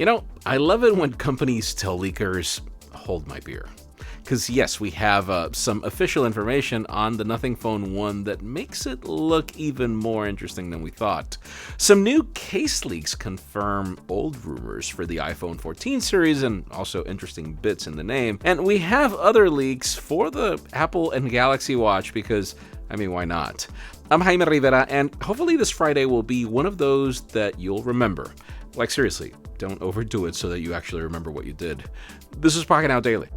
I love it when companies tell leakers, hold my beer. Because yes, we have some official information on the Nothing Phone 1 that makes it look even more interesting than we thought. Some new case leaks confirm old rumors for the iPhone 14 series and also interesting bits in the name. And we have other leaks for the Apple and Galaxy Watch because, why not? I'm Jaime Rivera, and hopefully this Friday will be one of those that you'll remember. Like seriously, don't overdo it so that you actually remember what you did. This is Pocketnow Daily.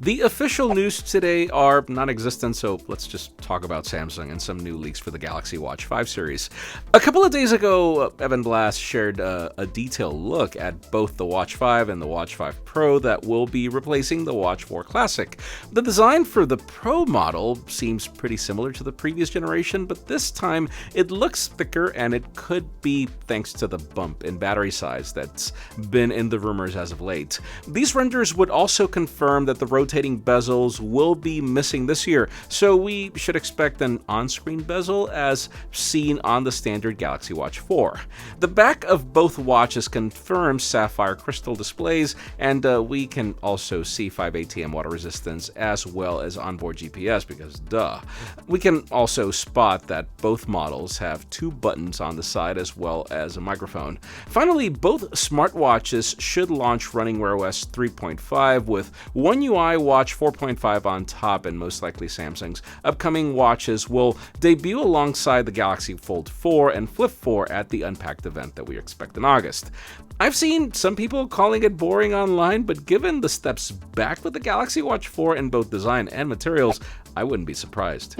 The official news today are non-existent, so let's just talk about Samsung and some new leaks for the Galaxy Watch5 series. A couple of days ago, Evan Blass shared a detailed look at both the Watch 5 and the Watch 5 Pro that will be replacing the Watch 4 Classic. The design for the Pro model seems pretty similar to the previous generation, but this time it looks thicker, and it could be thanks to the bump in battery size that's been in the rumors as of late. These renders would also confirm that the rotating bezels will be missing this year, so we should expect an on-screen bezel as seen on the standard Galaxy Watch 4. The back of both watches confirms sapphire crystal displays, and we can also see 5 ATM water resistance as well as onboard GPS because duh. We can also spot that both models have 2 buttons on the side as well as a microphone. Finally, both smartwatches should launch running Wear OS 3.5 with One UI Watch 4.5 on top, and most likely Samsung's upcoming watches will debut alongside the Galaxy Fold 4 and Flip 4 at the Unpacked event that we expect in August. I've seen some people calling it boring online, but given the steps back with the Galaxy Watch 4 in both design and materials, I wouldn't be surprised.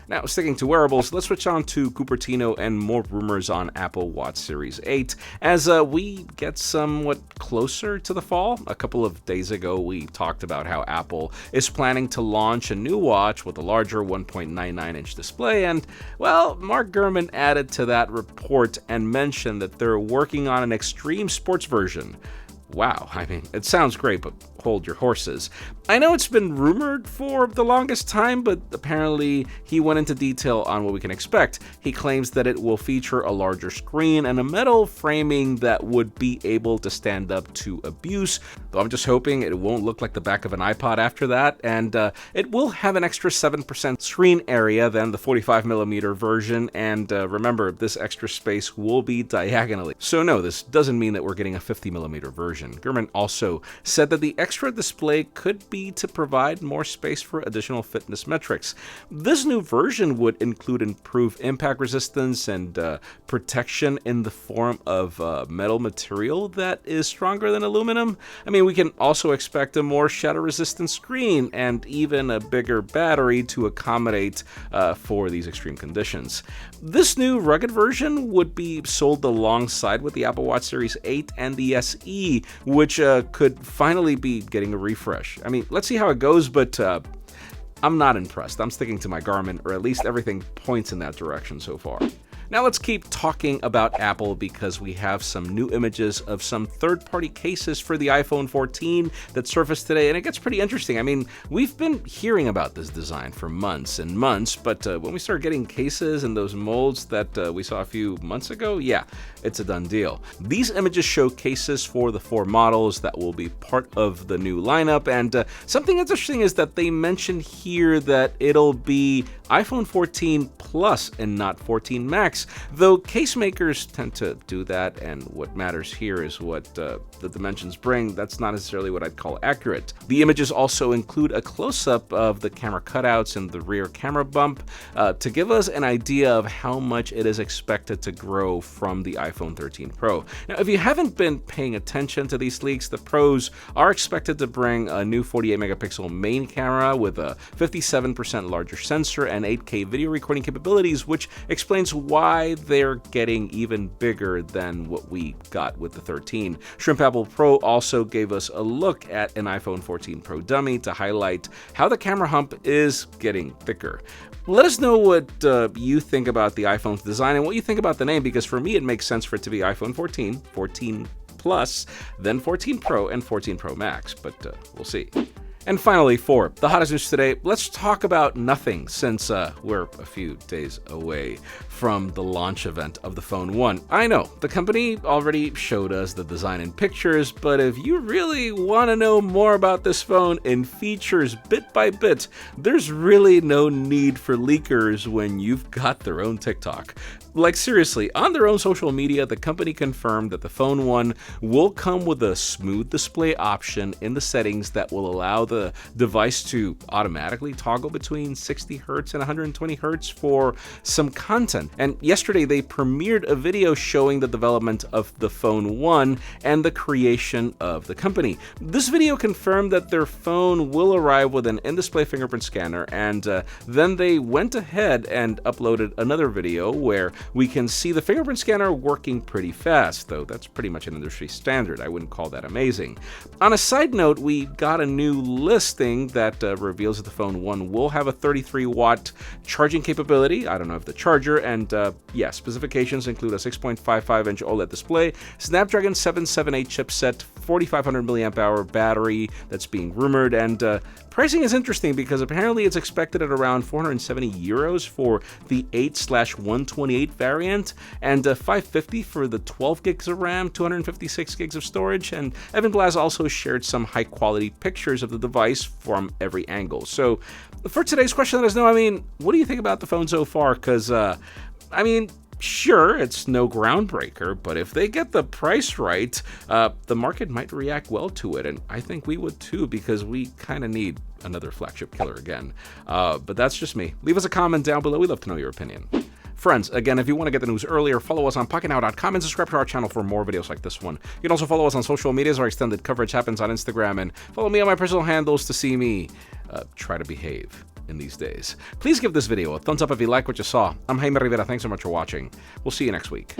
Now, sticking to wearables, let's switch on to Cupertino and more rumors on Apple Watch Series 8 as we get somewhat closer to the fall. A couple of days ago, we talked about how Apple is planning to launch a new watch with a larger 1.99-inch display, and, well, Mark Gurman added to that report and mentioned that they're working on an extreme sports version. Wow, it sounds great, but hold your horses. I know it's been rumored for the longest time, but apparently he went into detail on what we can expect. He claims that it will feature a larger screen and a metal framing that would be able to stand up to abuse, though I'm just hoping it won't look like the back of an iPod after that, and it will have an extra 7% screen area than the 45mm version, and remember, this extra space will be diagonally. So no, this doesn't mean that we're getting a 50mm version. Gurman also said that the extra display could be to provide more space for additional fitness metrics. This new version would include improved impact resistance and protection in the form of metal material that is stronger than aluminum. We can also expect a more shatter-resistant screen and even a bigger battery to accommodate for these extreme conditions. This new rugged version would be sold alongside with the Apple Watch Series 8 and the SE, which could finally be getting a refresh. Let's see how it goes, but I'm not impressed. I'm sticking to my Garmin, or at least everything points in that direction so far. Now let's keep talking about Apple because we have some new images of some third-party cases for the iPhone 14 that surfaced today, and it gets pretty interesting. We've been hearing about this design for months and months, but when we start getting cases in those molds that we saw a few months ago, yeah, it's a done deal. These images show cases for the 4 models that will be part of the new lineup, and something interesting is that they mention here that it'll be iPhone 14 Plus and not 14 Max, though case makers tend to do that, and what matters here is what the dimensions bring. That's not necessarily what I'd call accurate. The images also include a close-up of the camera cutouts and the rear camera bump to give us an idea of how much it is expected to grow from the iPhone 13 Pro. Now, if you haven't been paying attention to these leaks, the Pros are expected to bring a new 48-megapixel main camera with a 57% larger sensor and 8K video recording capabilities, which explains why they're getting even bigger than what we got with the 13. Shrimp Apple Pro also gave us a look at an iPhone 14 Pro dummy to highlight how the camera hump is getting thicker. Let us know what you think about the iPhone's design and what you think about the name, because for me it makes sense for it to be iPhone 14, 14 Plus, then 14 Pro, and 14 Pro Max, but we'll see. And finally, for the hottest news today, let's talk about nothing, since we're a few days away from the launch event of the Phone 1. I know, the company already showed us the design and pictures, but if you really want to know more about this phone and features bit by bit, there's really no need for leakers when you've got their own TikTok. Like seriously, on their own social media, the company confirmed that the Phone 1 will come with a smooth display option in the settings that will allow the device to automatically toggle between 60 Hz and 120 Hz for some content. And yesterday they premiered a video showing the development of the Phone 1 and the creation of the company. This video confirmed that their phone will arrive with an in-display fingerprint scanner, and then they went ahead and uploaded another video where we can see the fingerprint scanner working pretty fast, though that's pretty much an industry standard. I wouldn't call that amazing. On a side note, we got a new listing that reveals that the Phone 1 will have a 33-watt charging capability. I don't know if the charger, and yeah, specifications include a 6.55-inch OLED display, Snapdragon 778 chipset, 4,500 mAh battery that's being rumored, and pricing is interesting because apparently it's expected at around 470 euros for the 8/128 variant, and 550 for the 12 gigs of RAM, 256 gigs of storage. And Evan Blass also shared some high-quality pictures of the device from every angle. So for today's question, let us know, what do you think about the phone so far? Because, sure, it's no groundbreaker, but if they get the price right, the market might react well to it, and I think we would too, because we kind of need another flagship killer again. But that's just me. Leave us a comment down below. We'd love to know your opinion. Friends, again, if you want to get the news earlier, follow us on Pocketnow.com and subscribe to our channel for more videos like this one. You can also follow us on social medias. Our extended coverage happens on Instagram, and follow me on my personal handles to see me try to behave in these days. Please give this video a thumbs up if you like what you saw. I'm Jaime Rivera. Thanks so much for watching. We'll see you next week.